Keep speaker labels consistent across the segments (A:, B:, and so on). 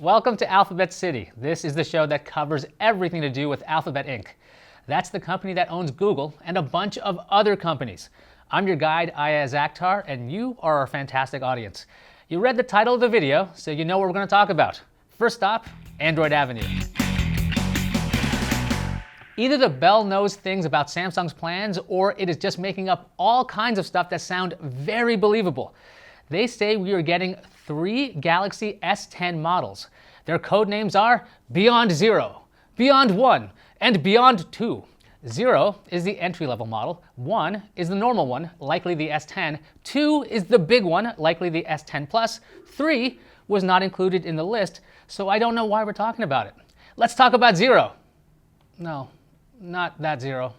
A: Welcome to Alphabet City. This is the show that covers everything to do with Alphabet Inc. That's the company that owns Google and a bunch of other companies. I'm your guide, Ayaz Akhtar, and you are our fantastic audience. You read the title of the video, so you know what we're going to talk about. First stop, Android Avenue. Either the Bell knows things about Samsung's plans, or it is just making up all kinds of stuff that sound very believable. They say we are getting 3 Galaxy S10 models. Their code names are Beyond 0, Beyond 1, and Beyond 2. 0 is the entry-level model, 1 is the normal one, likely the S10, 2 is the big one, likely the S10 Plus, 3 was not included in the list, so I don't know why we're talking about it. Let's talk about 0. No, not that 0.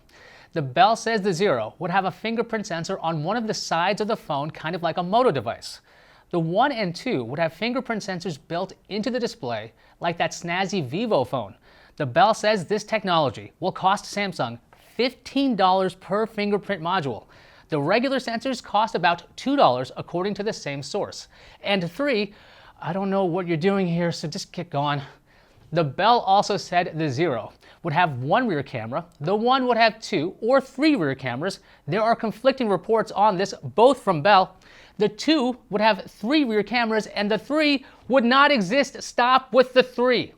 A: The Bell says the 0 would have a fingerprint sensor on one of the sides of the phone, kind of like a Moto device. The 1 and 2 would have fingerprint sensors built into the display, like that snazzy Vivo phone. The Bell says this technology will cost Samsung $15 per fingerprint module. The regular sensors cost about $2 according to the same source. And 3, I don't know what you're doing here, so just get going. The Bell also said the 0 would have 1 rear camera, the 1 would have 2 or 3 rear cameras. There are conflicting reports on this, both from Bell. The 2 would have 3 rear cameras, and the 3 would not exist. Stop with the 3.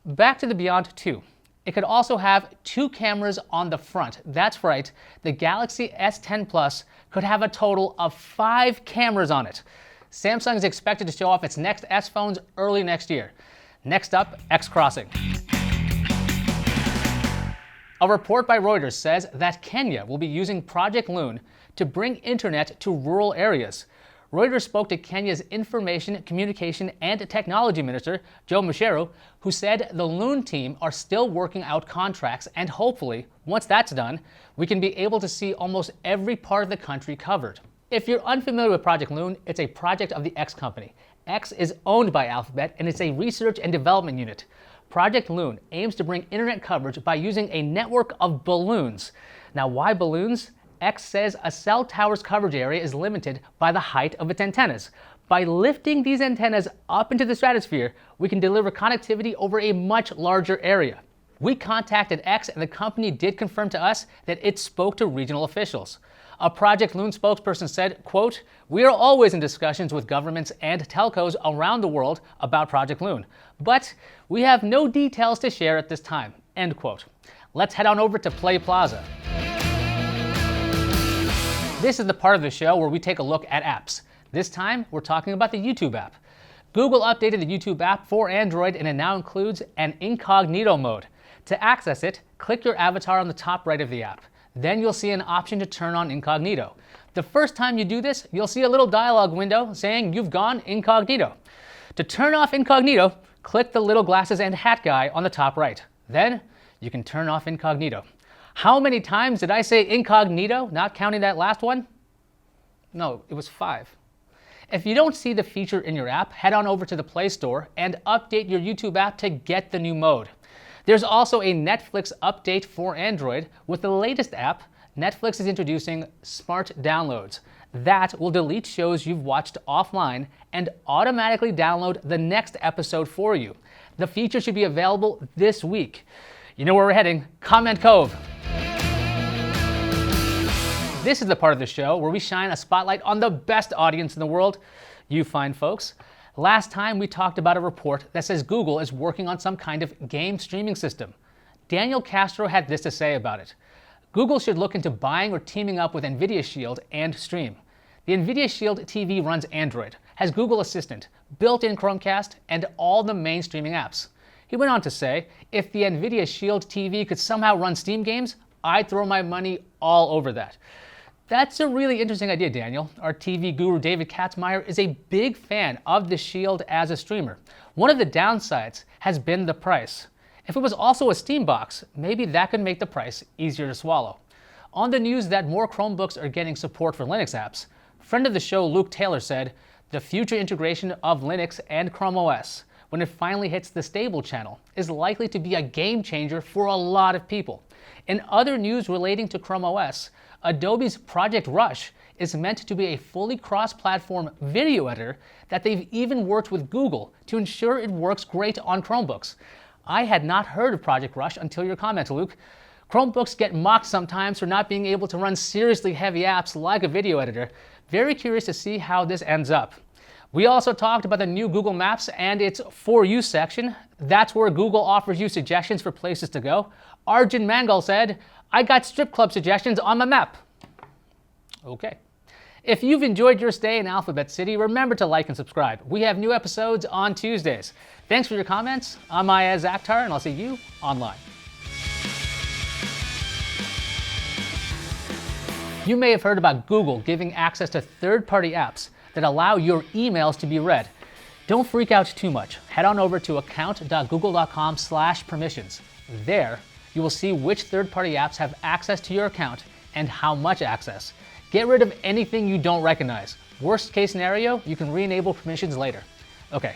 A: Back to the Beyond 2. It could also have 2 cameras on the front. That's right, the Galaxy S10 Plus could have a total of 5 cameras on it. Samsung is expected to show off its next S phones early next year. Next up, X-Crossing. A report by Reuters says that Kenya will be using Project Loon to bring internet to rural areas. Reuters spoke to Kenya's Information, Communication and Technology Minister, Joe Mucheru, who said the Loon team are still working out contracts, and hopefully, once that's done, we can be able to see almost every part of the country covered. If you're unfamiliar with Project Loon, it's a project of the X company. X is owned by Alphabet, and it's a research and development unit. Project Loon aims to bring internet coverage by using a network of balloons. Now, why balloons? X says a cell tower's coverage area is limited by the height of its antennas. By lifting these antennas up into the stratosphere, we can deliver connectivity over a much larger area. We contacted X, and the company did confirm to us that it spoke to regional officials. A Project Loon spokesperson said, quote, "We are always in discussions with governments and telcos around the world about Project Loon, but we have no details to share at this time," end quote. Let's head on over to Play Plaza. This is the part of the show where we take a look at apps. This time, we're talking about the YouTube app. Google updated the YouTube app for Android, and it now includes an incognito mode. To access it, click your avatar on the top right of the app. Then you'll see an option to turn on incognito. The first time you do this, you'll see a little dialog window saying you've gone incognito. To turn off incognito, click the little glasses and hat guy on the top right. Then you can turn off incognito. How many times did I say incognito, not counting that last one? No, it was 5. If you don't see the feature in your app, head on over to the Play Store and update your YouTube app to get the new mode. There's also a Netflix update for Android. With the latest app, Netflix is introducing Smart Downloads. That will delete shows you've watched offline and automatically download the next episode for you. The feature should be available this week. You know where we're heading, Comment Cove. This is the part of the show where we shine a spotlight on the best audience in the world, you fine folks. Last time we talked about a report that says Google is working on some kind of game streaming system. Daniel Castro had this to say about it. Google should look into buying or teaming up with NVIDIA Shield and Stream. The NVIDIA Shield TV runs Android, has Google Assistant, built-in Chromecast, and all the main streaming apps. He went on to say, if the NVIDIA Shield TV could somehow run Steam games, I'd throw my money all over that. That's a really interesting idea, Daniel. Our TV guru David Katzmeyer is a big fan of the Shield as a streamer. One of the downsides has been the price. If it was also a Steam box, maybe that could make the price easier to swallow. On the news that more Chromebooks are getting support for Linux apps, friend of the show Luke Taylor said, the future integration of Linux and Chrome OS, when it finally hits the stable channel, is likely to be a game changer for a lot of people. In other news relating to Chrome OS, Adobe's Project Rush is meant to be a fully cross-platform video editor that they've even worked with Google to ensure it works great on Chromebooks. I had not heard of Project Rush until your comment, Luke. Chromebooks get mocked sometimes for not being able to run seriously heavy apps like a video editor. Very curious to see how this ends up. We also talked about the new Google Maps and its For You section. That's where Google offers you suggestions for places to go. Arjun Mangal said, "I got strip club suggestions on my map." Okay. If you've enjoyed your stay in Alphabet City, remember to like and subscribe. We have new episodes on Tuesdays. Thanks for your comments. I'm Ayaz Akhtar, and I'll see you online. You may have heard about Google giving access to third-party apps that allow your emails to be read. Don't freak out too much. Head on over to account.google.com/permissions. There, you will see which third-party apps have access to your account and how much access. Get rid of anything you don't recognize. Worst case scenario, you can re-enable permissions later. Okay,